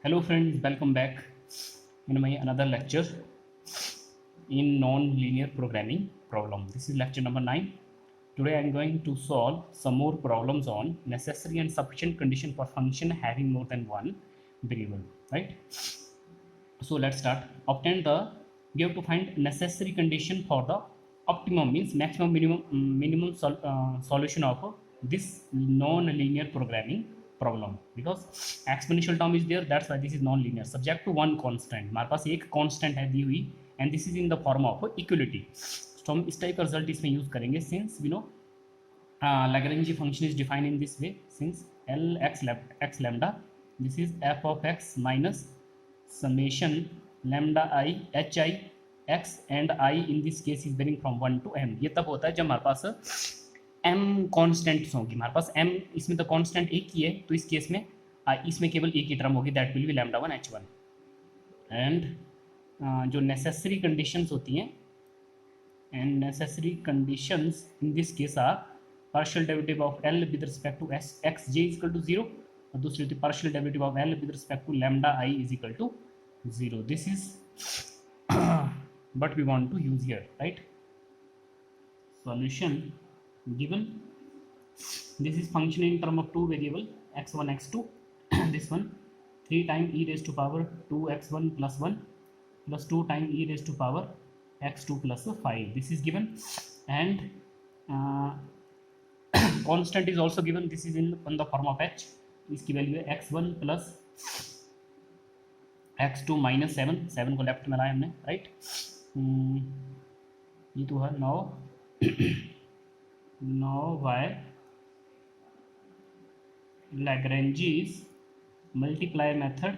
Hello friends, welcome back in my another lecture in non-linear programming problem. This is lecture number 9. Today I am going to solve some more problems on necessary and sufficient condition for function having more than one variable, right? So let's start. Obtain the, we have to find necessary condition for the optimum means maximum minimum solution of this non-linear programming problem, because exponential term is there, that's why this is non-linear, subject to one constant. हमारे पास एक constant है दी हुई and this is in the form of equality. तो हम इस type का result इसमें यूज करेंगे since we know Lagrange function is defined in this way, since L x lambda, this is f of x minus summation lambda I h I x and I in this case is varying from 1 to m. ये तब होता है जब हमारे पास m constants होगी, हमारे पास m इसमें तो कांस्टेंट एक ही है, तो इस केस में इसमें केवल एक ही टर्म होगी, that will be lambda 1 h1. And जो नेसेसरी कंडीशंस होती हैं and necessary conditions in this case are partial derivative of L with respect to xj is equal to 0, और दूसरी होती है partial derivative of L with respect to lambda I is equal to 0. This is what we want to use here, right? Solution given, this is function in term of two variable x1 x2 this one 3 times e raised to power 2x1 plus 1 plus 2 times e raised to power x2 plus 5, this is given. And constant is also given, this is in the form of h, इसकी value है x1 plus x2 minus 7 को left में लाया हमने, right. ये तो है now by Lagrange's multiplier method,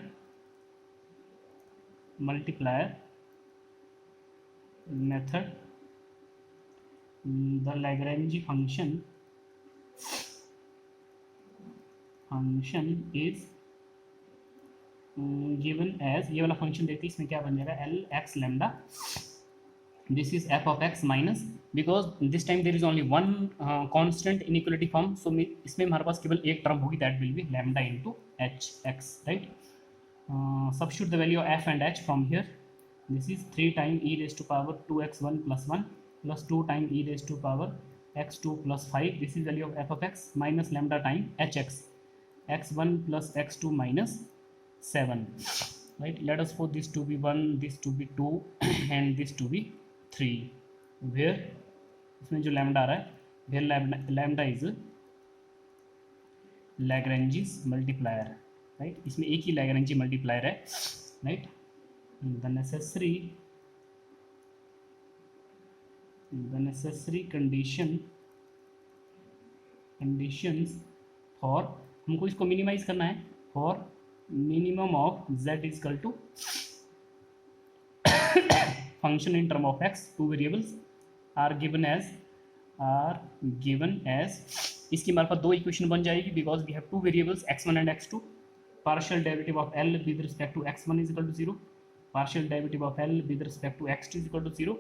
the Lagrange function is given as, ये वाला फंक्शन देती है, इसमें क्या बन जाएगा L x lambda, this is f of x minus, because this time there is only one constant in equality form, so इसमें हमारे पास केवल एक टर्म होगी, that will be lambda into h x, right. Substitute the value of f and h from here, this is 3 times e raised to power 2x1 plus 1 plus 2 times e raised to power x2 plus 5, this is value of f of x minus lambda time hx, x1 plus x2 minus 7, right. Let us suppose this to be 1, this to be 2 and this to be 3, where इसमें जो lambda आ रहा है, where lambda is Lagrange's multiplier, right. इसमें एक ही Lagrange multiplier है, right. The necessary conditions for, हमको इसको मिनिमाइज करना है, for minimum of z is equal to function in term of x, two variables are given as इसकी हमारे पास दो इक्वेशन बन जाएगी, because we have two variables x1 and x2. Partial derivative of L with respect to x1 is equal to 0, partial derivative of L with respect to x2 is equal to 0,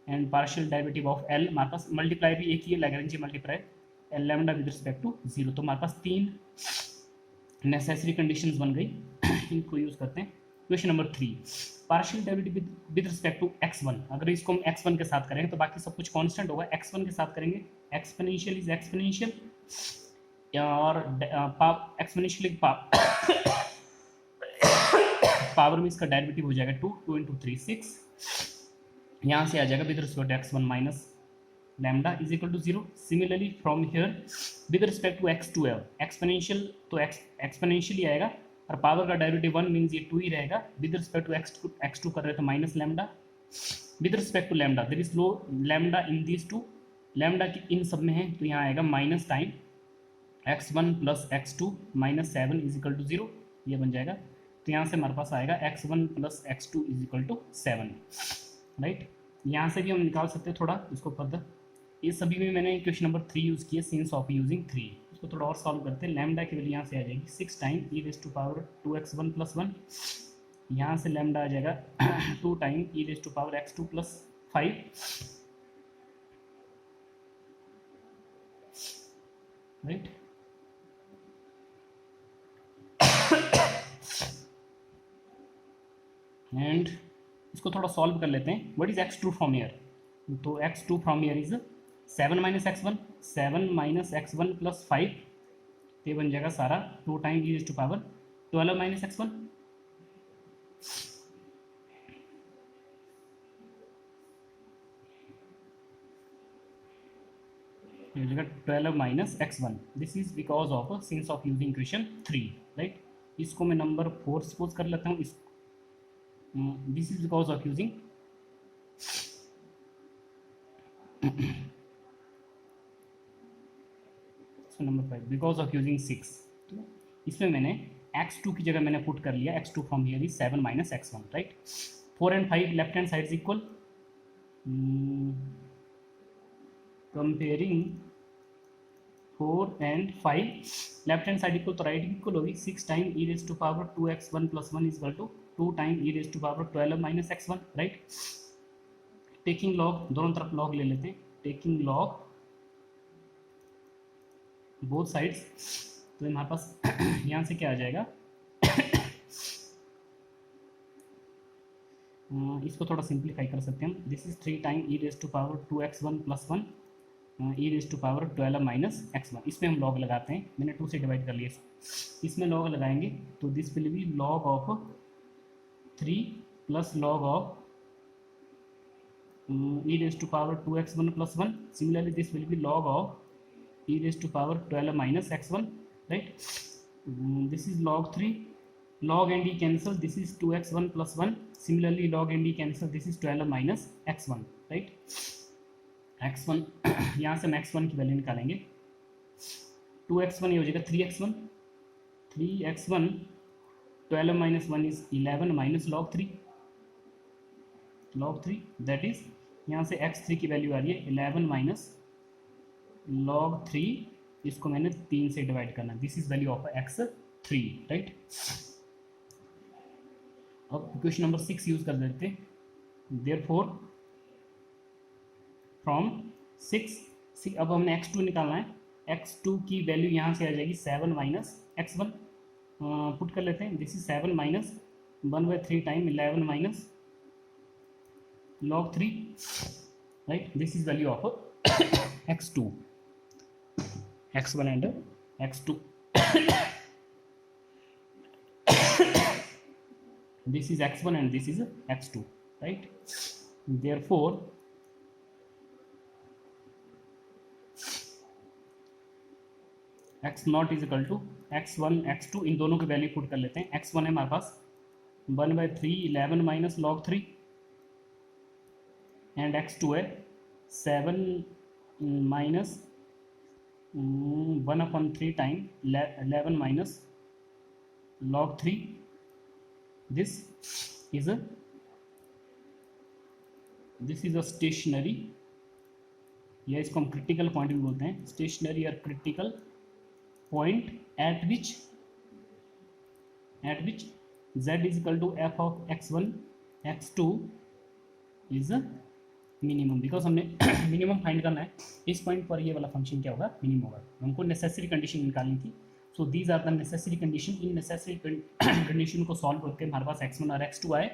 and partial derivative of L, हमारे पास multiply भी एक ही है, Lagrange multiply L lambda with respect to 0. तो हमारे पास तीन necessary conditions बन गई, इनको यूज करते हैं. Question number 3, partial derivative with respect to x1, अगर इसको हम x1 के साथ करेंगे तो बाकी सब कुछ कांस्टेंट होगा, x1 के साथ करेंगे एक्सपोनेंशियल इज एक्सपोनेंशियल, और एक्सपोनेंशियल पावर में इसका डेरिवेटिव हो जाएगा 2 इंटू 3 6, यहाँ से आ जाएगा with respect to x1 minus lambda is equal to 0. Similarly from here with respect to x2 exponential, तो एक्सपोनेंशियली आएगा, और पावर का डेरिवेटिव 1 मीन्स ये 2 ही रहेगा. विद रिस्पेक्ट टू x2 कर रहे तो minus lambda, with respect to lambda there is no lambda in this two, lambda की इन सब में है, तो यहाँ आएगा minus time x1 plus x2 minus 7 is equal to 0, ये बन जाएगा. तो यहाँ से हमारे पास आएगा x1 plus x2 is equal to 7, right. यहाँ से भी हम निकाल सकते हैं थोड़ा इसको फर्दर, ये सभी में मैंने क्वेश्चन नंबर 3 यूज़ किया, सिंस ऑफ यूजिंग 3. इसको थोड़ा और सॉल्व करते हैं. लैम्डा की वैल्यू यहाँ से आ जाएगी 6 time e raise to power 2x1 plus 1, यहाँ से लैम्डा आ जाएगा 2 time e raise to power x2 plus 5, right. And इसको थोड़ा सॉल्व कर लेते हैं. What is x2 from here? तो x2 from here is 7 minus x1, 7 minus x1 plus 5, तो ये बन जाएगा सारा 2 time e raise to power 12 minus x1. ये हो जाएगा 12 minus x1. This is because of since of using equation 3, right. इसको मैं नंबर 4 सपोज कर लेता हूँ. This is because of using number 5 because of using 6. तो इसमें मैंने x2 की जगह मैंने पुट कर लिया x2 from here is 7 minus x1, right. 4 and 5 left hand side is equal. Comparing 4 and 5 left hand side equal, तो राइट इक्वल होगी 6 time e raise to power 2x1 plus 1 is equal to 2 time e raise to power 12 minus x1, right. Taking log, दोनों तरफ log ले लेते हैं. Taking log both sides, तो हमारे पास यहाँ से क्या आ जाएगा इसको थोड़ा सिंप्लीफाई कर सकते हैं हम. This is 3 time e raise to power 2x1 plus 1 e raise to power 12 minus x1. इसमें हम लॉग लगाते हैं. मैंने 2 से डिवाइड कर लिया. इसमें लॉग लगाएंगे तो this will be log of 3 plus log of e raise to power 2x1 plus 1. Similarly this will be log of e raised to power 12 minus x1, right. This is log 3. Log and e cancel. This is 2x1 plus 1. Similarly log and e cancel. This is 12 minus x1, right. x1 यहाँ से हम x1 की value निकालेंगे. 2x1 ये हो जाएगा 3x1. 3x1 12 minus 1 is 11 minus log 3. log 3 that is यहाँ से x3 की वैल्यू आ रही है 11 माइनस log 3. इसको मैंने 3 से डिवाइड करना. This is value of x3, right. अब क्वेश्चन नंबर 6 यूज कर देते हैं. देयरफॉर फ्रॉम 6 अब हमने x2 निकालना है. x2 की वैल्यू यहाँ से आ जाएगी 7 माइनस x1. पुट कर लेते हैं. This is 7 minus 1/3 time 11 minus log 3, right. This is value of x2, x1 and x2. This is x1 and this is x2, right. Therefore x naught is equal to x1 x2. इन दोनों की value put कर लेते हैं. x1 है हमारे पास 1/3 11 minus log 3 and x2 है 7 minus 1/3 time 11 minus log 3. this is a stationary, या इसको हम क्रिटिकल पॉइंट भी बोलते हैं. स्टेशनरी और critical point at which z is equal to f of x1 x2 is minimum. Because हमने मिनिमम फाइंड करना है. इस पॉइंट पर ये वाला फंक्शन क्या होगा, मिनिमम होगा. हमको नेसेसरी कंडीशन निकालनी थी. So these are the necessary condition. इन नेसेसरी कंडीशन को सॉल्व करके हमारे पास x1 और x2 आए.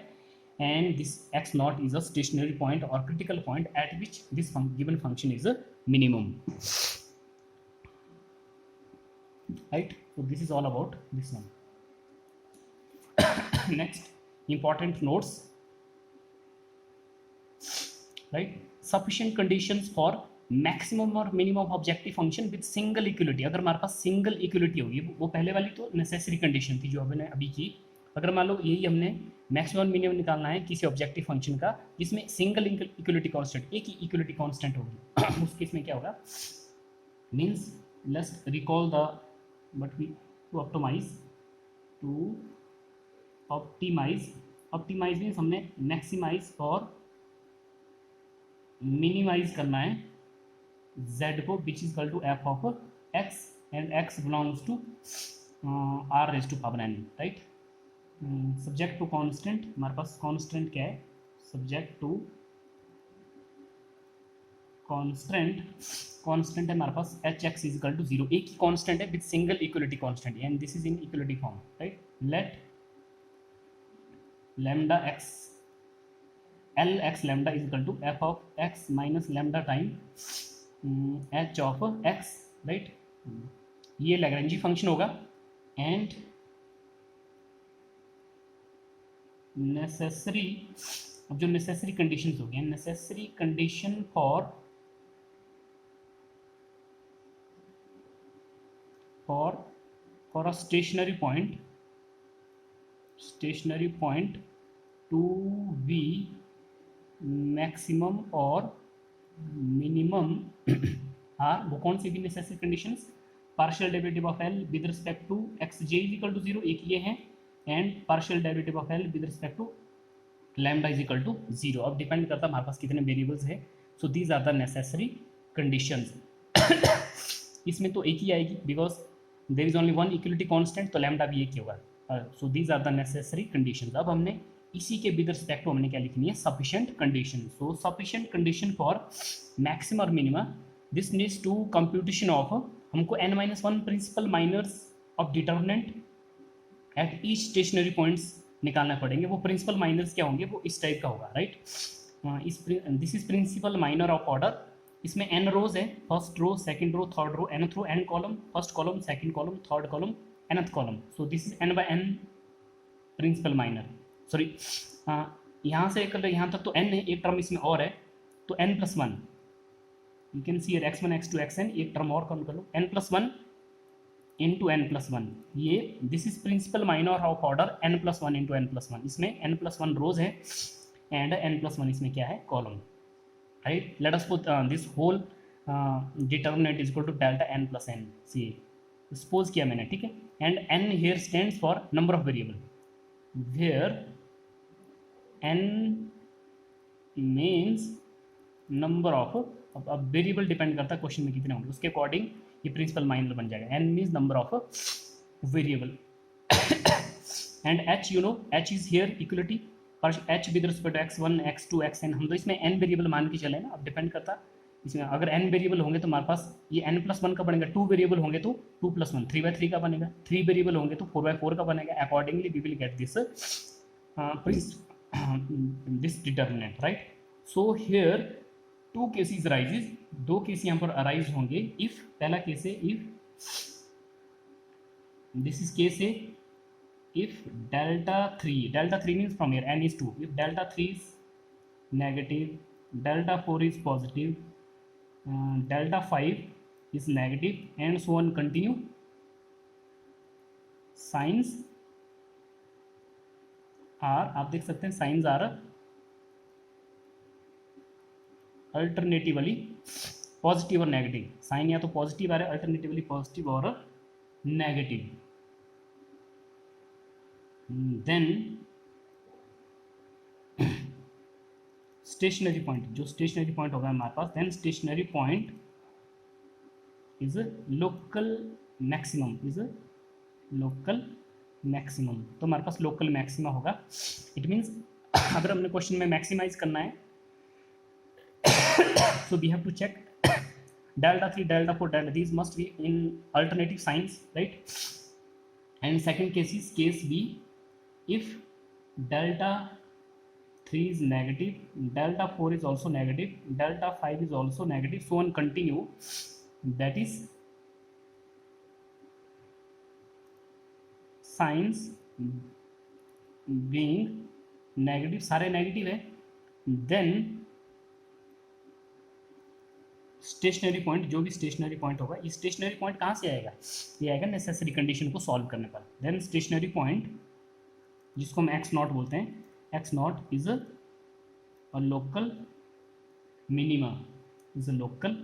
And this x not is a stationary point और critical point at which this given function is a minimum, right. So this is all about this one. Next important notes, right. Sufficient conditions for maximum और minimum objective function with single equality. अगर हमारे पास single equality होगी, वो पहले वाली तो necessary condition थी जो हमने अभी की. अगर मान लो यही हमने मैक्सिमम मिनिमम निकालना है किसी ऑब्जेक्टिव फंक्शन का जिसमें सिंगल इक्वलिटी कांस्टेंट, एक ही इक्वलिटी कांस्टेंट होगी, उस केस में क्या होगा, means let's recall the but we to optimise means हमने मैक्सिमाइज और मिनिमाइज करना है z को, which is equal to f of x and x belongs to r raise to power n, right. Subject to constraint, हमारे पास constant क्या है, subject to constraint है हमारे पास hx इज इक्वल टू 0. एक ही कांस्टेंट है with single equality constraint and this is in equality form, right. Let lambda x L x lambda is equal to f of x minus lambda time h of x, right. ये लैग्रेंजी function होगा. And necessary, अब जो necessary conditions हो गए, necessary condition for a stationary point to be maximum और minimum are वो कौन सी भी necessary conditions? Partial derivative of L with respect to x j is equal to 0, एक ये है, and partial derivative of L with respect to lambda is equal to 0. अब depend करता है हमारे पास कितने वेरिएबल्स है. So these are the necessary conditions. इसमें तो एक ही आएगी because there is only one equality constraint, तो लैम्डा भी एक ही होगा. So these are the necessary conditions. अब हमने इसी के विद रिस्पेक्ट टू हमने क्या लिखनी है? Sufficient condition. So sufficient condition for maximum और minimum, this needs to computation of, हमको n-1 principal minors of determinant at each stationary points निकालना पड़ेंगे. वो प्रिंसिपल माइनर्स क्या होंगे? वो इस टाइप का होगा, right. This is principal minor of order. इसमें n रोज है, first row, second row, third row, nth row, n column, first column, second column, third column, nth column. So this is n by n principal minor. Sorry, यहाँ से कर यहाँ तक तो n है, एक टर्म इसमें और है, तो n+1. You can see x1 x2 xn, एक टर्म और काउंट कर लो, n+1 इंटू n+1. ये this is principal minor of order n+1 into n+1. इसमें n+1 रोज है एंड n+1 इसमें क्या है? Column, right. Let us put this whole determinant is equal to delta n plus n. See suppose किया मैंने, ठीक है. And n here stands for number of variable, where n means number of, अब variable depend करता है question में कितने होंगे, उसके अकॉर्डिंग ये प्रिंसिपल माइनर बन जाएगा. n means number of variable. And h, you know, h is here equality पर h with respect to x1 x2 xn. हम तो इसमें n वेरिएबल मान के चले ना. अब डिपेंड करता इसमें, अगर n वेरिएबल होंगे तो हमारे पास ये n+1 का बनेगा. 2 वेरिएबल होंगे तो 2+1 3/3 का बनेगा. 3 वेरिएबल होंगे तो 4/4 का बनेगा. Accordingly we will get this this determinant, right. So here two cases arises, दो केस यहाँ पर अराइज होंगे. इफ पहला केस है, इफ दिस इज केस है, if delta 3 means from here n is 2, if delta 3 is negative, delta 4 is positive, delta 5 is negative, and so on continue. Signs are, आप देख सकते हैं, signs are alternatively पॉजिटिव और negative. Sign या तो positive आ रहा है, अल्टरनेटिवली पॉजिटिव और नेगेटिव. देन स्टेशनरी पॉइंट, जो स्टेशनरी पॉइंट होगा हमारे पास, then stationary point is local maximum, is local maximum. तो हमारे पास लोकल मैक्सिमा होगा. इट मीन्स अगर हमने क्वेश्चन में मैक्सिमाइज करना है, so we have to check delta 3, delta 4, delta, these must be in alternative signs, right. And second case is case B, if delta 3 is negative, delta 4 is also negative, delta 5 is also negative, so on continue. That is signs being negative, सारे negative है. Then stationary point, जो भी stationery point होगा, ये stationary point कहाँ से आएगा? ये आएगा नेसेसरी कंडीशन को सॉल्व करने पर. देन स्टेशनरी पॉइंट, जिसको हम x0 बोलते हैं, x0 is a local minima, is a local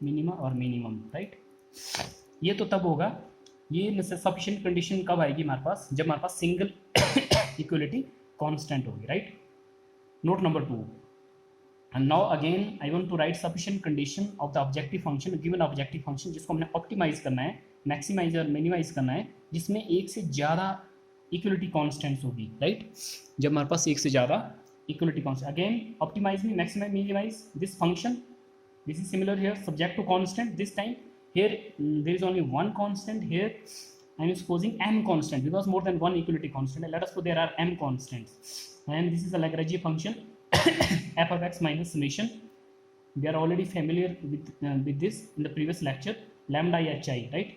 minima और मिनिमम, राइट. ये तो तब होगा, ये सफिशिएंट कंडीशन कब आएगी हमारे पास? जब हमारे पास सिंगल इक्वलिटी कांस्टेंट होगी, right. Note number 2. And now again I want to write sufficient condition of the objective function, given objective function, जिसको हमने ऑप्टिमाइज करना है, मैक्सिमाइज और मिनिमाइज करना है, जिसमें एक से ज़्यादा इक्वलिटी कांस्टेंट्स होगी, राइट. जब हमारे पास एक से ज़्यादा इक्वलिटी कांस्टेंट, अगेन ऑप्टिमाइज में maximise minimise this function, this is similar here, subject to constraint. This time here there is only one constraint here, I am supposing m constant because more than one equality constant. Let us suppose there are m constants, and this is a Lagrange function f of x minus summation. We are already familiar with this in the previous lecture, lambda hi, right?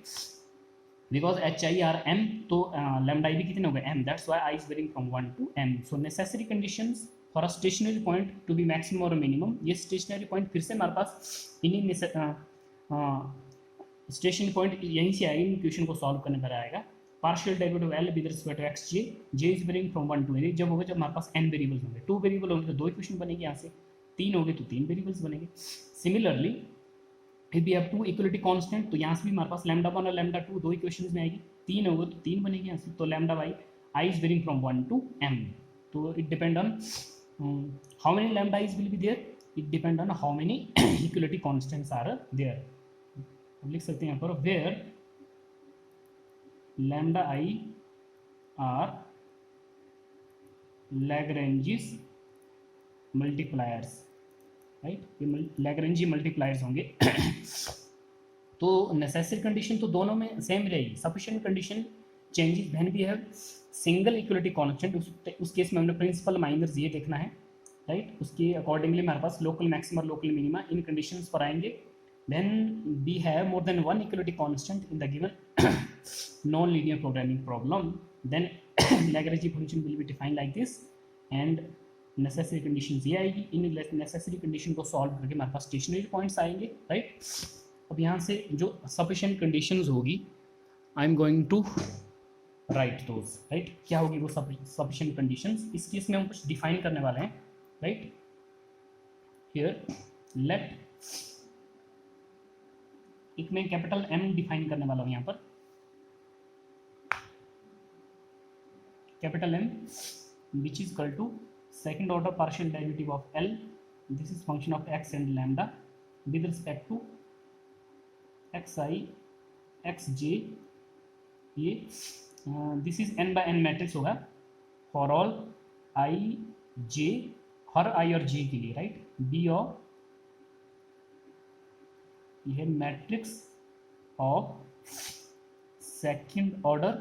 Because hi are m, तो lambda i भी कितने हो गए m. That's why I is varying from 1 to m. So necessary conditions for a stationary point to be maximum or minimum. ये stationary point फिर से हमारे पास इन्हीं स्टेशनरी पॉइंट यहीं से आएगी, क्वेश्चन को सॉल्व करने पर आएगा. Partial derivative L with respect to x j, j is varying from 1 to n. जब होगा जब हमारे पास एन वेरिएबल्स होंगे. 2 वेरिएबल होंगे तो 2 इक्वेशन बनेगी यहाँ से, 3 होंगे तो 3 वेरिएबल्स बनेंगे. Similarly if we have 2 equality constraint, तो यहाँ से भी हमारे पास लैम्डा 1 और लैम्डा 2 दो इक्वेशंस में आएगी. 3 होगा तो 3 बनेगी यहाँ से. तो lambda by i is varying from 1 to m. तो it depend on how many lambda is will be there. It depend on how many equality constants are there. लिख सकते हैं यहाँ पर where lambda i are Lagrange's multipliers, right. ये Lagrange multipliers होंगे. तो necessary condition तो दोनों में सेम रहेगी. Sufficient condition changes when we have single equality constraint. उस केस में हमने प्रिंसिपल माइनर्स ये देखना है, राइट. उसके अकॉर्डिंगली हमारे पास लोकल मैक्सिमा लोकल मिनिमा इन कंडीशंस पर आएंगे. Then we have more than one equality constant in the given non-linear programming problem. Then Lagrange function will be defined like this, and necessary conditions ये आएगी. इन necessary condition को solve करके हमारे पास stationary points आएंगे, right. अब यहाँ से जो sufficient conditions होगी, I am going to write those, right. क्या होगी वो sufficient conditions. इस केस में हम कुछ define करने वाले हैं, right. Here let एक मैं कैपिटल M डिफाइन करने वाला हूँ यहाँ पर. Capital M which is equal to second order partial derivative of L. This is function of x and lambda with respect to xi xj. ये this is n by n matrix होगा for all i j, हर i और j के लिए, right. B of यह matrix of second order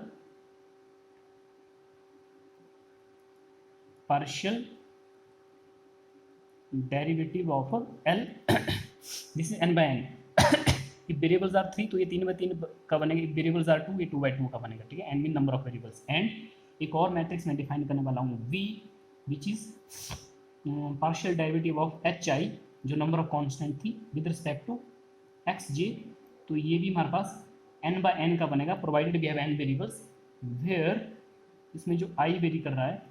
partial derivative of L. This is n by n. If variables are 3 तो ये 3 bye 3 का बनेगा. इफ वेरिएबल्स आर 2 ये 2 बाय 2 का बनेगा, ठीक है. n mean number of variables. And एक और मैट्रिक्स मैं डिफाइन करने वाला हूँ V, which is partial derivative of hi, जो नंबर ऑफ कांस्टेंट थी विद रिस्पेक्ट टू xj. तो ये भी हमारे पास n बाय n का बनेगा provided we have n variables. Where इसमें जो i वेरी कर रहा है,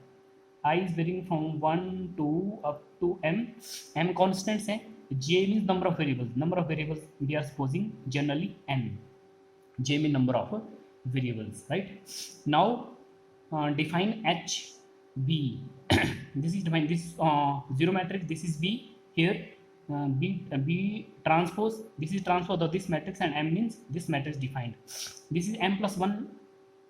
i is varying from 1 to up to m. m constraints हैं. j means number of variables. Number of variables we are supposing generally n. j mean number of variables, right. Now define h b. this is define this zero matrix. This is b here. B transpose, this is transpose of this matrix, and M means this matrix defined. This is m plus 1.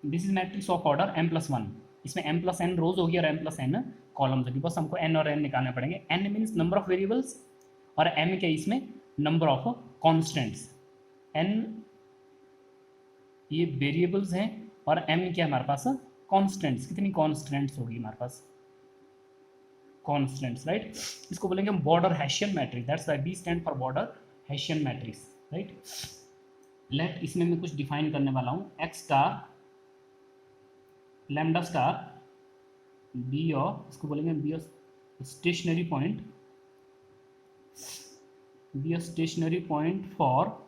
This is matrix of order m plus 1. इसमें m plus n रोज होगी और m plus n columns होगी. बस हमको n और n निकालने पड़ेंगे. n means number of variables और m क्या इसमें नंबर ऑफ कॉन्स्टेंट्स. n ये वेरिएबल्स हैं और m क्या हमारे पास कॉन्स्टेंट्स. कितनी कॉन्स्टेंट्स होगी हमारे पास? Constants, right. इसको बोलेंगे हम border Hessian matrix. That's why B stand for border Hessian matrix, right. Let इसमें मैं कुछ डिफाइन करने वाला हूँ. X star lambda star B of, इसको बोलेंगे B of stationary point, B of stationary point for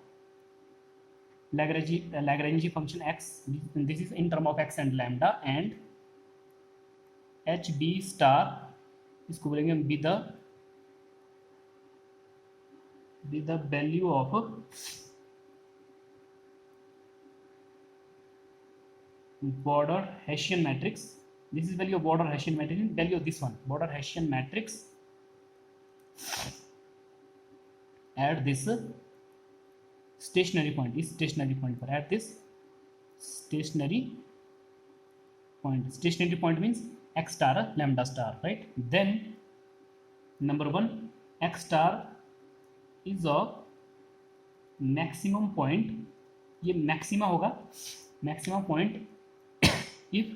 Lagrange function x. This is in term of x and lambda. And hb star इसको बोलेंगे with the value of border Hessian matrix. This is value of border Hessian matrix. Value of this one border Hessian matrix at this stationary point. Is stationary point पर at this stationary point. Stationary point means x star lambda star, right. Then number 1, x star is a maximum point. ये maxima होगा maximum point if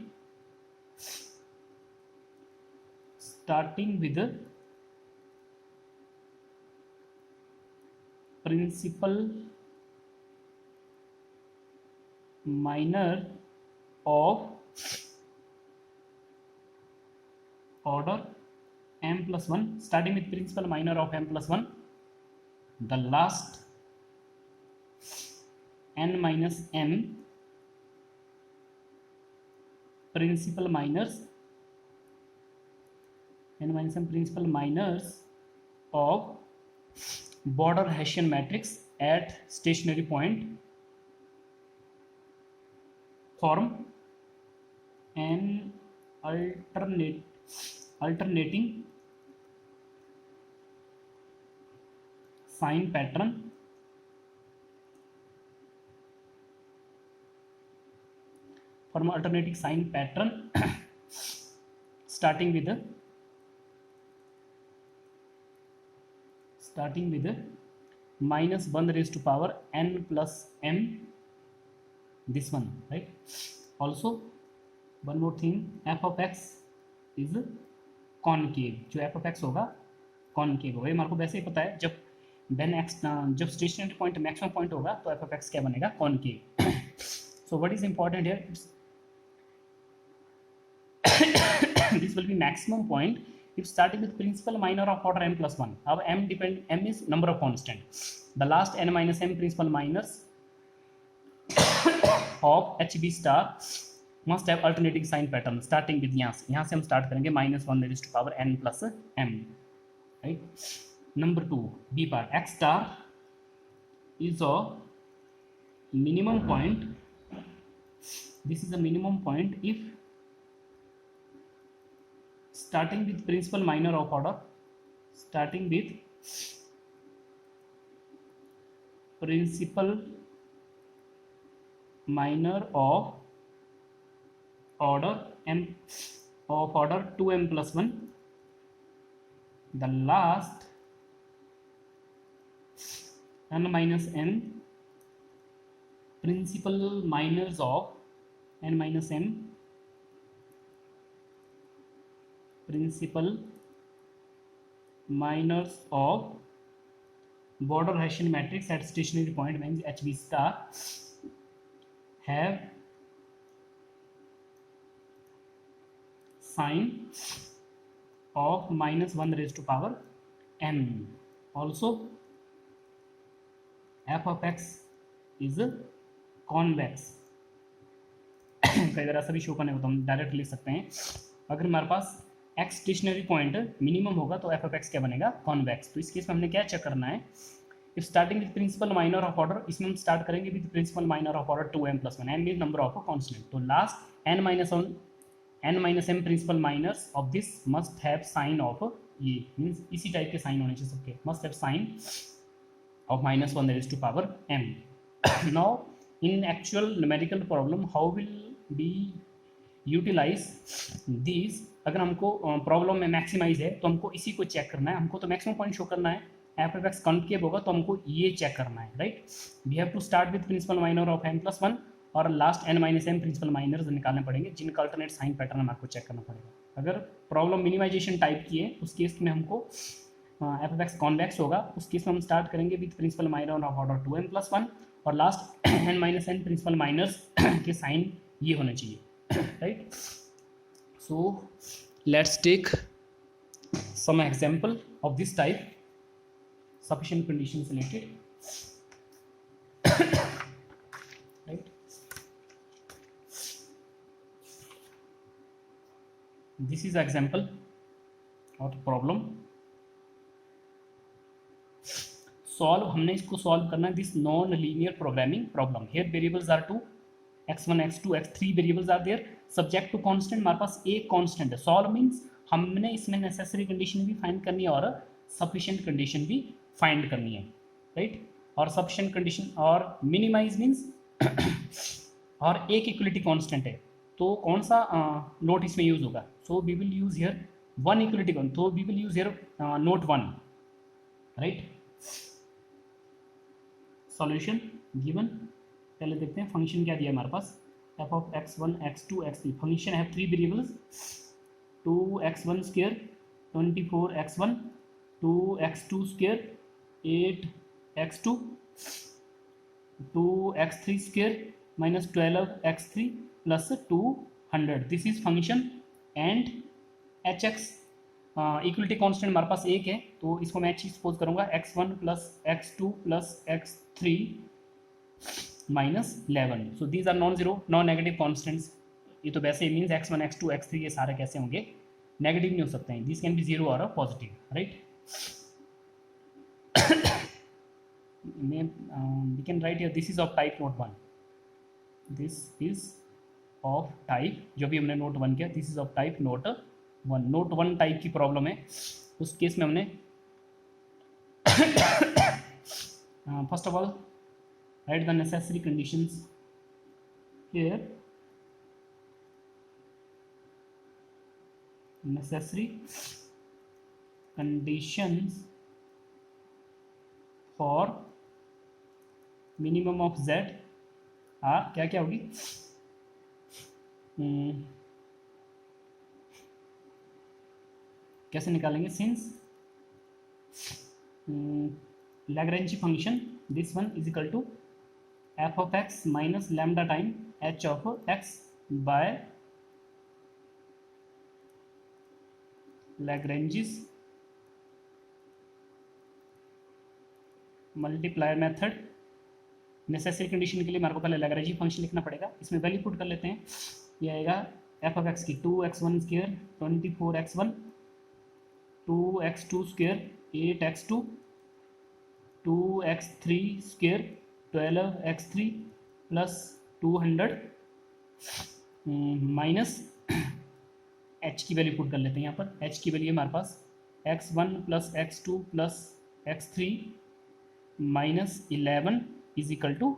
starting with the principal minor of order m plus 1, starting with principal minor of m plus 1, the last n minus m principal minors of border Hessian matrix at stationary point form an alternating sign pattern starting with minus 1 raised to power n plus m, this one, right? Also one more thing, f of x is concave, जो f of x होगा concave होगा, ये हमारे को वैसे ही पता है, जब जब स्टेशनरी पॉइंट मैक्सिमम पॉइंट होगा तो f of x क्या बनेगा, concave. So what is important here, this will be maximum point if starting with principal minor of order m plus 1. अब m is number of constant, the last n minus m principal minors of hb star must have alternating sign pattern starting with यहाँ से हम start करेंगे minus 1 raised to power n plus m, right? Number 2, b part, x star is a minimum point, this is a minimum point if starting with principal minor of order order 2m plus 1, the last n minus n principal minors of n minus m principal minors of border Hessian matrix at stationary point means HB star have sign of minus 1 raised to power m. Also f of x is convex. कई तरह से भी show करने को तो हम direct लिख सकते हैं, अगर हमारे पास x स्टेशनरी पॉइंट मिनिमम होगा तो f of x क्या बनेगा, कॉन्वेक्स. तो इस केस में हमने क्या चेक करना है, if starting with principal minor of order, इसमें हम स्टार्ट करेंगे with principal minor of order 2m plus 1, m mean number of a constant, तो last n minus m principal minors of this must have sign of, ये means इसी type के sign होने चाहिए सबके, must have sign of minus 1 raised to power m. Now in actual numerical problem how will we utilize these, अगर हमको problem में maximise है तो हमको इसी को चेक करना है, हमको तो मैक्सिमम पॉइंट शो करना है, एफ ऑफ एक्स कॉन्केव होगा तो हमको ये चेक करना है, right? We have to start with principal minor of m plus 1 और last n minus m principal minors निकालने पड़ेंगे जिनका अल्टरनेट साइन पैटर्न हमको चेक करना पड़ेगा. अगर प्रॉब्लम मिनिमाइजेशन टाइप की है उस केस में हमको एफ ऑफ एक्स कॉन्वेक्स होगा, उस केस में हम स्टार्ट करेंगे with principal minor of order 2m plus 1 और last n minus n principal minors के साइन ये होने चाहिए, right? So let's take some example of this type, sufficient conditions related, right? This is example और problem solve, हमने इसको solve करना है this non linear programming problem. Here variables are 2, x1 x2 x3 variables are there, subject to constraint, हमारे पास एक constant है. Solve means हमने इसमें नेसेसरी कंडीशन भी फाइंड करनी है और सफिशिएंट कंडीशन भी फाइंड करनी है, राइट? और सफिशिएंट कंडीशन और मिनिमाइज मींस और एक इक्वलिटी कांस्टेंट है तो कौन सा नोट इसमें यूज होगा, so we will use here one equality, तो we will use here note 1, राइट? सॉल्यूशन गिवन, पहले देखते हैं फंक्शन क्या दिया हमारे पास. f of x1 x2 x3 function have three variables 2x1 square 24x1 2x2 square 8x2 2x3 square minus 12x3 plus 200 this is function and hx equality constant हमारे पास एक है तो इसको मैं चीज सपोज करूंगा x1 plus x2 plus x3 minus 11 so these are non zero non negative constraints ये तो वैसे मीन्स x1 x2 x3 ये सारे कैसे होंगे नेगेटिव नहीं हो सकते हैं दिस कैन बी जीरो और positive right we can write here this is of type note 1 this is of type जो भी हमने नोट 1 किया this is of type note 1 note 1 type की प्रॉब्लम है उस केस में हमने first of all right the necessary conditions here necessary conditions for minimum of z क्या क्या होगी कैसे निकालेंगे since Lagrange function this one is equal to f of x minus lambda time h of x by Lagrange's multiplier method necessary condition के लिए हमारे को पहले लैग्रेंजी फंक्शन लिखना पड़ेगा इसमें वैल्यू पुट कर लेते हैं ये आएगा एफ ऑफ एक्स की 2x1 square 24x1 2x2 square 8x2 2x3 square 12x3 plus 200 minus h की वैल्यू पुट कर लेते हैं यहाँ पर h की वैल्यू हमारे पास x1 plus x2 plus x3 minus 11 is equal to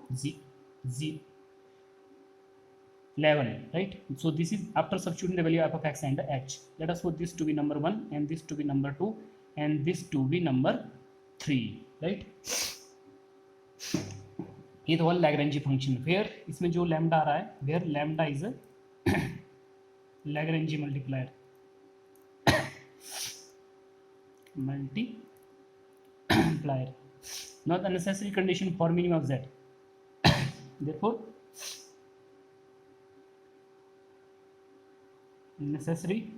11 right so this is after substituting the value of x and h let us put this to be number 1 and this to be number 2 and this to be number 3 right ये तो लैग्रेंजी function फिर इसमें जो lambda आ रहा है where lambda is Lagrange multiplier not the necessary condition for minimum of z therefore necessary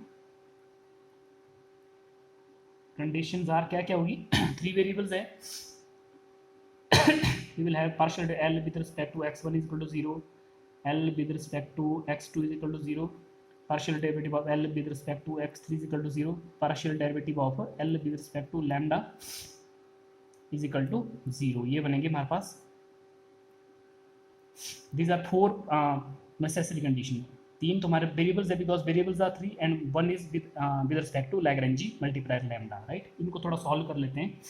conditions are क्या क्या होगी three variables है we will have partial L with respect to x1 is equal to 0 L with respect to x2 is equal to 0 partial derivative of L with respect to x3 is equal to 0 partial derivative of L with respect to lambda is equal to 0 ये बनेंगे हमारे पास these are four necessary condition तीन तुम्हारे variables है because variables are 3 and one is with respect to Lagrange multiplier lambda right इनको थोड़ा solve कर लेते हैं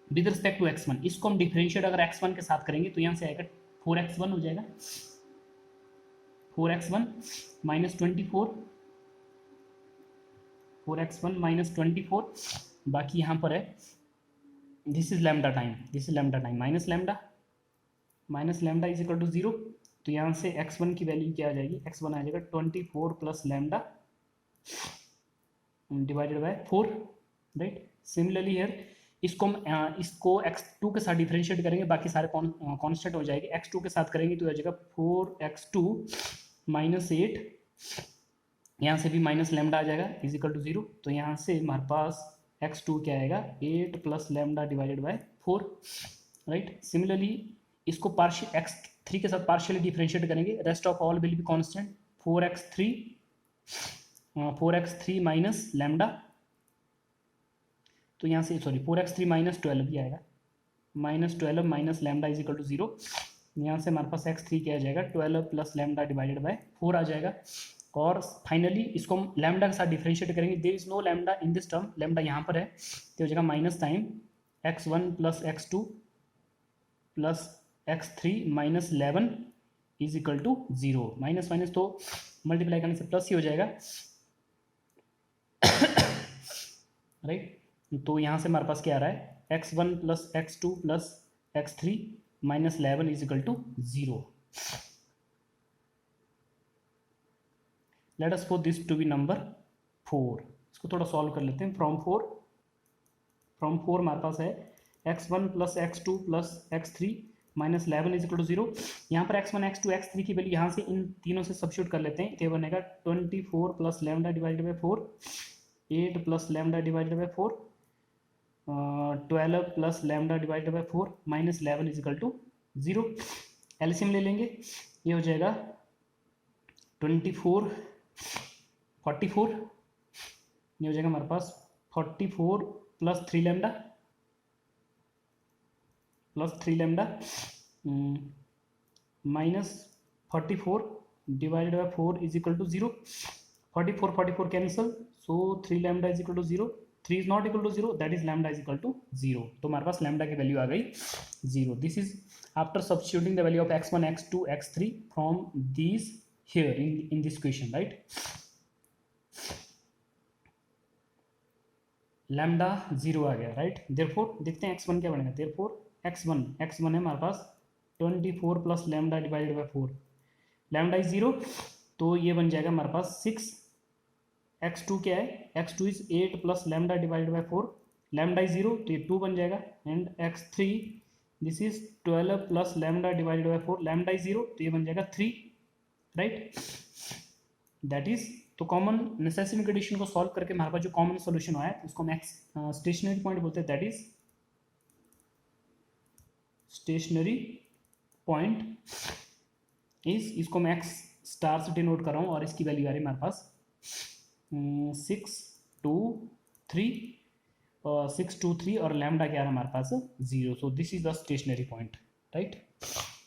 विद रिस्पेक्ट टू x1 इसको हम डिफरेंशिएट अगर x1 के साथ करेंगे तो यहाँ से आएगा 4x1 हो जाएगा 4x1 माइनस 4x1 माइनस 24 बाकी यहाँ पर है this is lambda time minus lambda is equal to 0 तो यहाँ से x1 की वैल्यू क्या आ जाएगी x1 आ जाएगा 24 plus lambda divided by 4 right similarly here इसको x2 के साथ डिफरेंशिएट करेंगे बाकी सारे कांस्टेंट हो जाएंगे x2 के साथ करेंगे तो आ जाएगा 4x2 माइनस 8 यहाँ से भी माइनस लैम्डा आ जाएगा इज इक्वल टू 0 तो यहाँ से हमारे पास x2 क्या आएगा 8 plus lambda divided by 4 right similarly इसको पार्शियल x3 के साथ पार्शियली डिफरेंशिएट करेंगे rest of all will be constant 4x3 minus lambda तो यहाँ से सॉरी 4x3 माइनस 12 भी आएगा minus 12 minus lambda is equal to 0 यहाँ से हमारे पास x3 क्या आ जाएगा 12 प्लस लैम्डा डिवाइडेड बाय 4 आ जाएगा और फाइनली इसको हम लैम्डा के साथ डिफरेंशिएट करेंगे there is no lambda in this term lambda यहाँ पर है तो हो जाएगा minus time x1 plus x2 plus x3 minus 11 is equal to 0 minus minus तो मल्टीप्लाई करने से प्लस ही हो जाएगा राइट तो यहाँ से हमारे पास क्या आ रहा है x1 plus x2 plus x3 minus 11 is equal to 0 let us suppose this to be number 4. इसको थोड़ा सॉल्व कर लेते हैं. फ्रॉम 4 हमारे पास है x1 plus x2 plus x3 minus 11 is equal to 0. यहाँ पर x1 x2 x3 की वैल्यू यहाँ से इन तीनों से सब्स्टिट्यूट कर लेते हैं. तो ये बनेगा 24 plus lambda divided by 4, 8 plus lambda divided by 4, 12 plus lambda divided by 4 minus 11 is equal to 0. LCM ले लेंगे. ये हो जाएगा 24 44. ये हो जाएगा हमारे पास 44 plus 3 lambda minus 44 divided by 4 is equal to 0. 44 cancel. So 3 lambda is equal to 0. 3 is not equal to 0, that is lambda is equal to 0. तो हमारे पास लैम्डा की वैल्यू आ गई 0. This is after substituting the value of x1 x2 x3 from these here in this question, right. Lambda 0 आ गया, right. Therefore देखते हैं x1 क्या बनेगा. देयरफॉर x1 है हमारे पास 24 plus lambda divided by 4. Lambda is 0, तो ये बन जाएगा हमारे पास 6. x2 क्या है, x2 is 8 plus lambda divided by 4. Lambda is 0, तो ये 2 बन जाएगा. And x3 this is 12 plus lambda divided by 4. Lambda is 0, तो ये बन जाएगा 3, राइट. दैट इज, तो कॉमन नेसेसिटी कंडीशन को सॉल्व करके हमारे पास जो कॉमन सोल्यूशन आया उसको हम स्टेशनरी पॉइंट बोलते हैं. That is stationary point is, इसको मैं x स्टार से डिनोट कर रहा हूँ और इसकी वैल्यू आ रही है हमारे पास 6 2 3 6 2 3 और लैम्डा क्या आ रहा है हमारे पास 0. So this is the stationary point, right.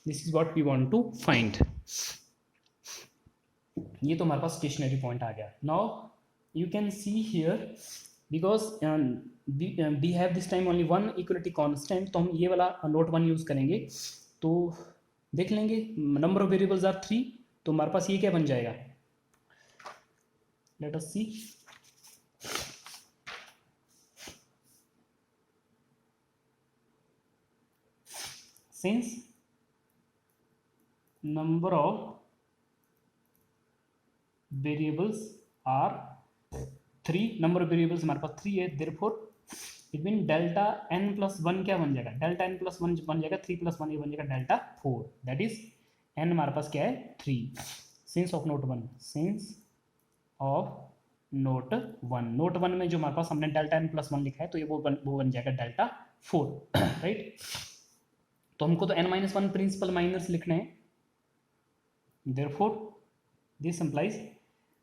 This is what we want to find. ये तो हमारे पास स्टेशनरी पॉइंट आ गया. Now you can see here because we have this time only one equality constraint, तो हम ये वाला नोट 1 यूज करेंगे. तो देख लेंगे नंबर ऑफ वेरिएबल्स आर 3, तो हमारे पास ये क्या बन जाएगा. Let us see. Since number of variables are 3, number of variables हमारे पास 3 है. Therefore it mean delta n plus 1 क्या बन जाएगा. डेल्टा n प्लस 1 बन जाएगा 3 प्लस 1, ये बन जाएगा डेल्टा 4. दैट इज n हमारे पास क्या है 3. Since of note 1, since of note 1, note 1 में जो हमारे पास हमने डेल्टा n प्लस 1 लिखा है, तो ये वो बन जाएगा डेल्टा 4, राइट. तो हमको तो n-1 प्रिंसिपल माइनर्स लिखने हैं. Therefore this implies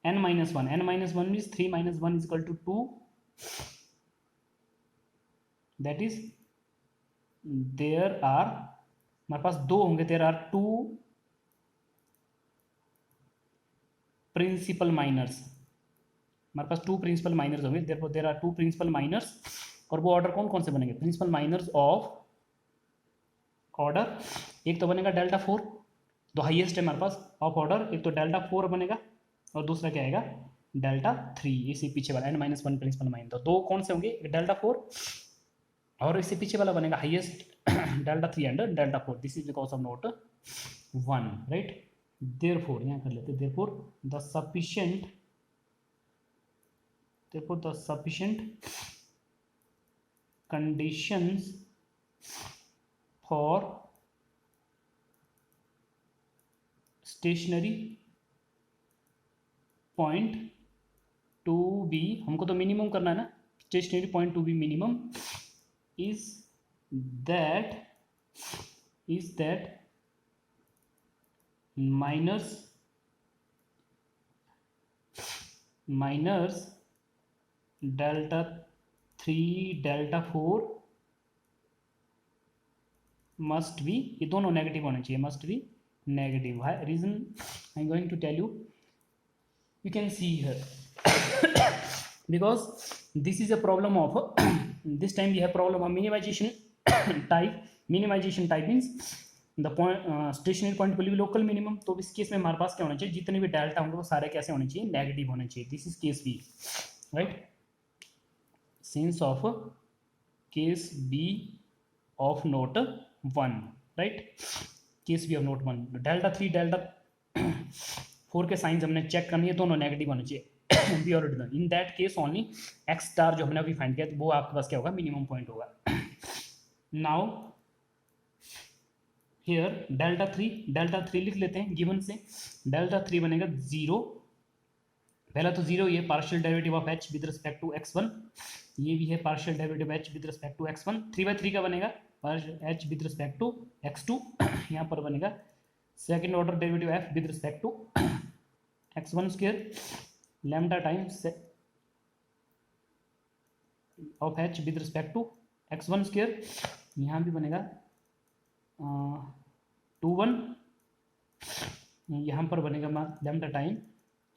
n-1. n-1 means 3 minus 1 is equal to 2. That is, there are, हमारे पास 2 होंगे. there are 2 principal minors. हमारे पास 2 प्रिंसिपल माइनर्स होंगे. therefore there are 2 principal minors. और वो ऑर्डर कौन कौन से बनेंगे. प्रिंसिपल माइनर्स ऑफ ऑर्डर, एक तो बनेगा डेल्टा 4, तो हाईएस्ट है हमारे पास ऑफ ऑर्डर. एक तो डेल्टा 4 बनेगा और दूसरा क्या आएगा डेल्टा 3. इसी पीछे वाला n-1 प्रिंसिपल माइनर. तो 2 कौन से होंगे, डेल्टा 4 और इससे पीछे वाला बनेगा highest delta 3 and delta 4. This is because of note 1, right. Therefore यहाँ कर लेते. Therefore the sufficient conditions for stationary point to be, हमको तो मिनिमम करना है ना. Stationary point to be minimum is that minus delta 3 delta 4 must be, ये दोनों नेगेटिव होने चाहिए. Must be negative. Reason I'm going to tell you. You can see here because this is a problem of this time we have problem of minimization type. Minimization type means the point stationary point will be local minimum. तो इस case में हमारे पास क्या होना चाहिए, जितने भी डेल्टा होंगे वो सारे कैसे होने चाहिए, नेगेटिव होने चाहिए. This is case B, right. Since of case B of note 1, right. Case B of note 1, delta 3 delta 4 के साइंस हमने चेक करनी है, दोनों नेगेटिव होने चाहिए। We already done in that case only X star जो हमने अभी फाइंड किया वो आपके पास क्या होगा, मिनिमम पॉइंट होगा। नाउ हियर डेल्टा थ्री लिख लेते हैं गिवन से। डेल्टा थ्री बनेगा 0, पहला तो 0 ये partial derivative of h with respect to x1, ये भी है partial derivative h with respect to x1। 3/3 का बनेगा h with respect to x2, यहाँ पर बनेगा second order derivative f with respect to x1 square lambda times of h with respect to x1 square, यहाँ भी बनेगा 2/1, यहाँ पर बनेगा lambda time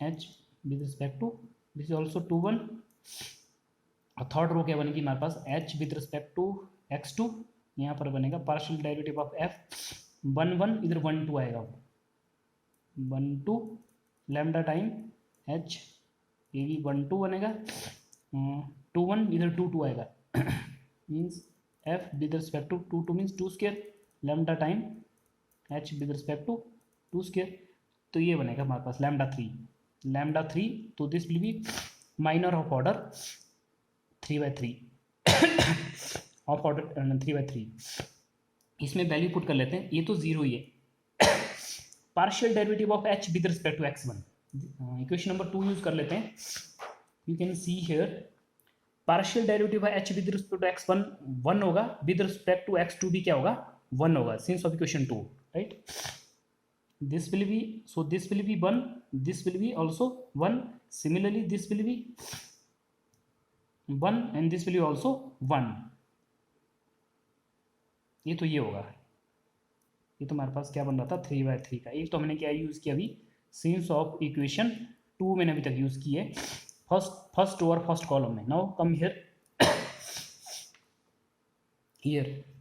h with respect to this is also 2/1, और थर्ड रो क्या बनेगी हमारे पास h with respect to x2, यहाँ पर बनेगा पार्शियल डेरिवेटिव ऑफ f 1/1, इधर 1/2 आएगा, 1/2 लैम्डा टाइम h, ये भी 1/2 बनेगा, 2/1 इधर 2/2 आएगा, means f with respect to 2/2 means 2 square lambda time h with respect to 2 square, तो ये बनेगा हमारे पास लैम्डा 3, तो this will be minor of order 3/3 of order 3/3। इसमें वैल्यू पुट कर लेते हैं, ये तो 0 ही है। Partial derivative of h with respect to x1, equation number 2 use कर लेते हैं। You can see here partial derivative h with respect to x1 1 होगा, विद रिस्पेक्ट टू x2 भी क्या होगा 1 होगा, since of equation 2, right. this will be 1, this will be also 1, similarly this will be 1 and this will be also 1, ये तो ये होगा, ये तो हमारे पास क्या बन रहा था 3/3 का। एक तो हमने क्या यूज किया अभी, सिंस ऑफ इक्वेशन 2 मैंने अभी तक यूज की है फर्स्ट रो और फर्स्ट कॉलम में। Now come here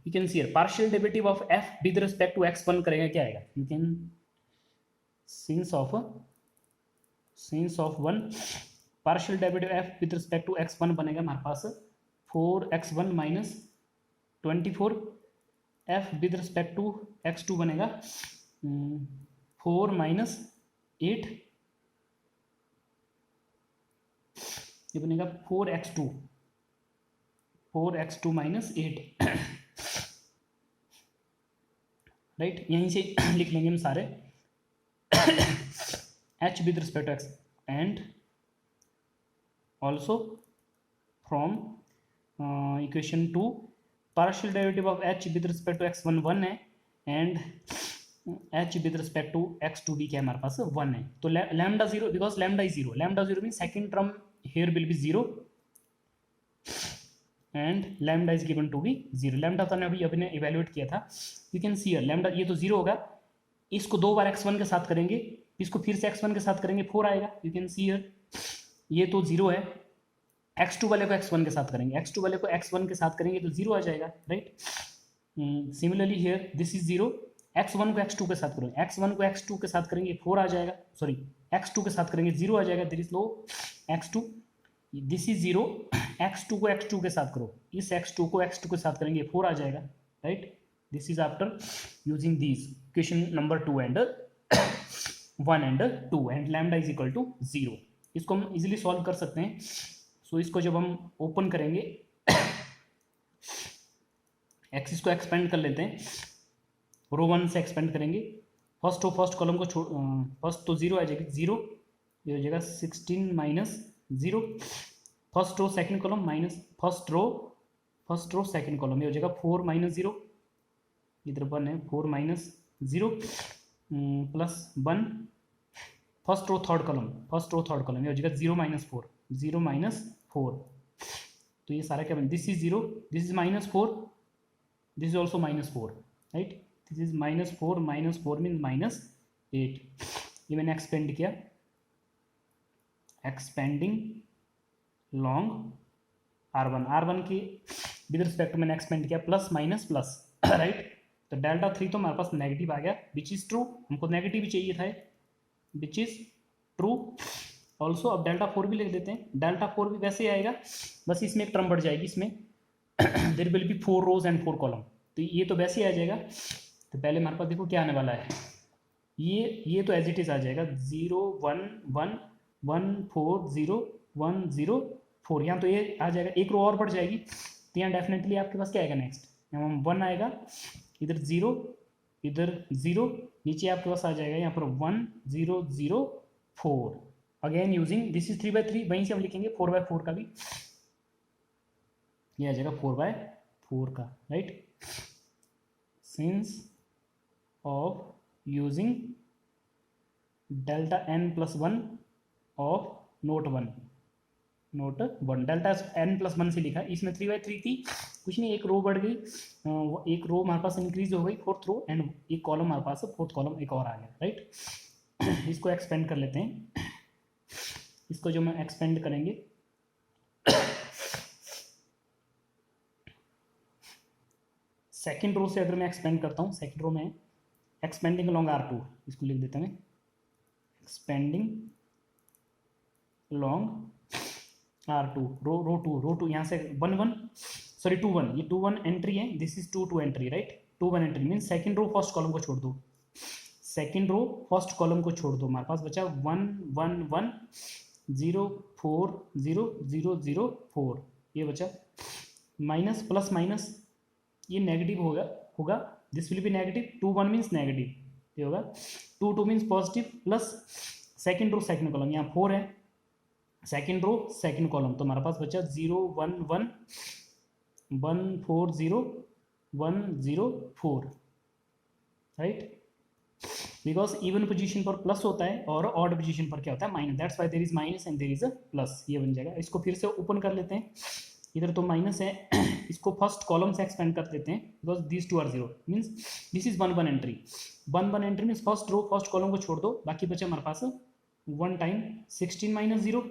you can see here partial derivative of f with respect to x1 करेगा क्या आएगा, you can since of 1 partial derivative f with respect to x1 बनेगा हमारे पास 4x1 minus 24, f with respect to x2 बनेगा 4 minus 8, ये बनेगा 4x2 minus 8, right. यहीं से लिख लेंगे हम सारे h with respect to x and also from equation 2 partial derivative of h with respect to x1 1 है and h with respect to x2 भी क्या हमारे पास 1 है, तो lambda 0 because lambda is 0 means second term here will be 0 and lambda is given to be 0। lambda तो अभी ने इवेल्युएट किया था, you can see here lambda ये तो 0 होगा, इसको 2 बार x1 के साथ करेंगे, इसको फिर से x1 के साथ करेंगे 4 आएगा, you can see here ये तो 0 है, x2 वाले को x1 के साथ करेंगे, x2 वाले को x1 के साथ करेंगे तो 0 आ जाएगा, right. Similarly here this is 0, x1 को x2 के साथ करेंगे, x1 को x2 के साथ करेंगे 4 आ जाएगा, सॉरी x2 के साथ करेंगे 0 आ जाएगा, there is no x2, this is 0, x2 को x2 के साथ करो, इस x2 को x2 के साथ करेंगे 4 आ जाएगा, right. This is after using this equation number 2 and 1 and 2 and lambda is equal to 0। इसको हम इजीली सॉल्व कर सकते हैं। सो इसको जब हम ओपन करेंगे एक्सिस को एक्सपेंड कर लेते हैं, रो 1 से एक्सपेंड करेंगे, फर्स्ट कॉलम को फर्स्ट तो 0 आ जाएगी, 0 ये हो जाएगा 16 minus 0, first row second column minus first row second column, ये हो जाएगा 4 माइनस 0, इधर 1 है 4 minus 0 plus 1, first row third column ये हो जाएगा 0 माइनस 4, तो ये सारा क्या बन, this is 0, this is minus 4, this is also minus 4, right. This is minus 4 mean minus 8, ये मैंने एक्सपेंड किया, एक्सपेंडिंग लॉन्ग R1 की विद रिस्पेक्ट मैंने एक्सपेंड किया प्लस माइनस प्लस, राइट। तो डेल्टा 3 तो हमारे पास नेगेटिव आ गया, विच इज ट्रू, हमको नेगेटिव ही चाहिए था, विच इज ट्रू ऑल्सो। अब डेल्टा 4 भी लिख देते हैं, डेल्टा 4 भी वैसे ही आएगा, बस इसमें एक टर्म बढ़ जाएगी, इसमें there will be 4 rows and 4 column, तो ये तो वैसे ही आ जाएगा। तो पहले हमारे पास देखो क्या आने वाला है, ये तो एज इट इज आ जाएगा 0 1 1 1 4 0 1 0 4, यहाँ तो ये आ जाएगा, एक रो और बढ़ जाएगी, तो यहाँ डेफिनेटली आपके पास क्या आएगा नेक्स्ट, यहाँ 1 आएगा, इधर 0, इधर 0, नीचे आपके पास आ जाएगा यहाँ पर 1 0 0 4, अगेन यूजिंग दिस इज 3/3, वहीं से हम लिखेंगे 4/4 का भी, ये आ जाएगा 4/4 का, right, since of using delta n plus 1 of note 1 delta n plus 1 से लिखा, इसमें 3/3 थी, कुछ नहीं, एक रो बढ़ गई, एक रो हमारे पास इंक्रीज हो गई, फोर्थ रो, एंड एक कॉलम हमारे पास, फोर्थ कॉलम एक और आ गया, राइट। इसको एक्सपेंड कर लेते हैं, इसको जो मैं एक्सपेंड करेंगे, सेकेंड रो से अगर मैं एक्सपेंड करता हूँ, सेकेंड रो में एक्सपेंडिंग अलॉन्ग R2, इसको लिख देते हैं, expanding along R2, row to यहाँ से 1 1 सॉरी 2 1, ये 2 1 एंट्री है, this is 2 2 entry, right, 2 1 entry mean second row first column को छोड़ दो, सेकेंड रो फर्स्ट कॉलम को छोड़ दो, हमारे पास बचा 1 1 1 0 4 0 0 0 4, ये बचा, माइनस प्लस माइनस, ये नेगेटिव होगा this will be negative, 2 1 means negative, ये होगा 2 2 means positive, plus second row second column, यहाँ 4 है, सेकेंड रो सेकेंड कॉलम, तो हमारे पास बचा 0 1 1 1 4 0 1 0 4, राइट, बिकॉज इवन पोजीशन पर प्लस होता है और ऑड पोजीशन पर क्या होता है minus, that's why there is minus and there is a plus, ये बन जाएगा। इसको फिर से ओपन कर लेते हैं, इधर तो माइनस है, इसको फर्स्ट कॉलम से एक्सपेंड कर देते हैं, because this two are 0 means this is 1 1 entry, 1 1 entry means first row first column को छोड़ दो, बाकी बचा हमारे पास 1 time 16 minus 0,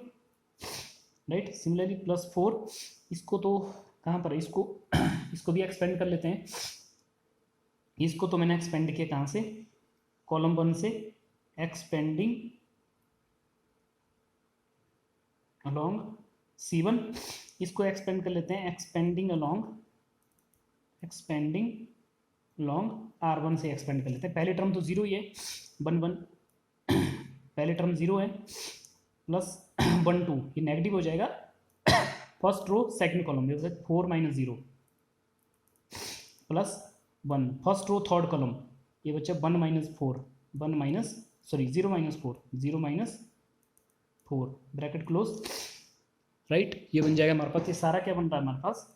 right, similarly plus 4, इसको तो कहाँ पर है, इसको भी एक्सपेंड कर लेते हैं, इसको तो मैंने एक्सपेंड किया कहाँ से, कॉलम 1 से, एक्सपेंडिंग अलोंग C1, इसको एक्सपेंड कर लेते हैं, एक्सपेंडिंग अलोंग R1 से एक्सपेंड कर लेते हैं, पहले टर्म तो 0 ही है, 1 1 पहले टर्म 0 है, प्लस 1 2, ये नेगेटिव हो जाएगा, first row second column, 4 minus 0 plus 1, first row third column, ये बच्चा 1 minus 4 1 minus sorry 0 minus 4 0 minus 4, bracket close, right, ये बन जाएगा हमारे पास, ये सारा क्या बन रहा है हमारे पास,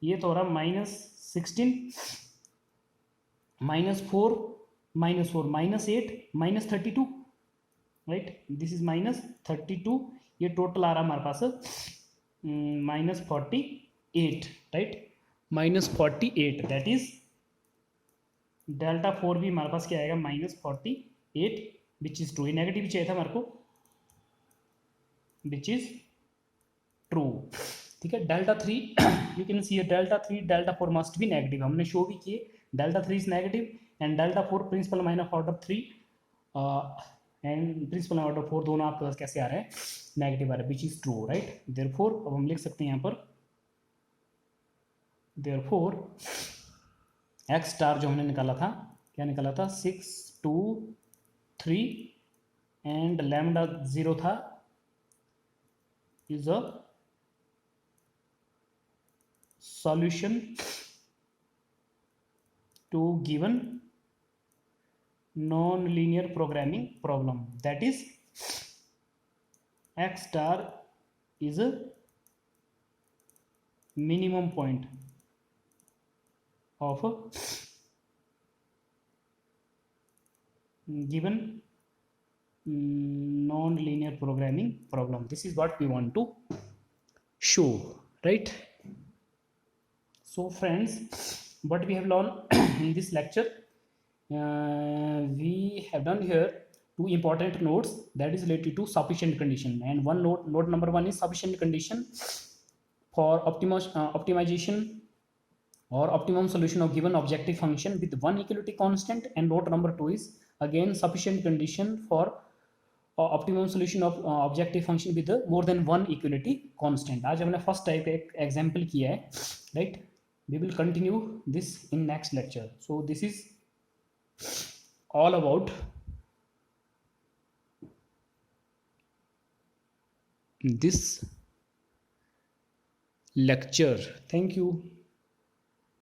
ये तो हो रहा -16 -4 माइनस 8 -32, राइट, दिस इज -32, ये टोटल आ रहा है हमारे पास -48, राइट, -48, दैट इज डेल्टा 4 भी हमारे पास क्या आएगा -48, विच इज ट्रू, ये नेगेटिव चाहिए था हमारे को, विच इज ट्रू, ठीक है। Delta 3 you can see delta 3 delta 4 must be negative, हमने शो भी किए, delta 3 is negative and delta 4 principal minus order 3 and principal order 4 दोनों आपके पास कैसे आ रहे हैं, नेगेटिव आ रहे हैं, विच इज ट्रू, राइट, देयरफॉर अब हम लिख सकते हैं यहाँ पर, देयरफॉर एक्स स्टार जो हमने निकाला था, क्या निकाला था 6 2 3 एंड लैम्डा 0 था, is a solution to given non-linear programming problem, that is x star is a minimum point of a given non-linear programming problem, this is what we want to show, right? So friends, what we have learned in this lecture, we have done here two important notes, that is related to sufficient condition, and one note number 1 is sufficient condition for optimization or optimum solution of given objective function with one equality constant, and note number 2 is again sufficient condition for optimum solution of objective function with more than one equality constant. आज हमने first type एक example किया है, right, we will continue this in next lecture. So this is all about this lecture. Thank you.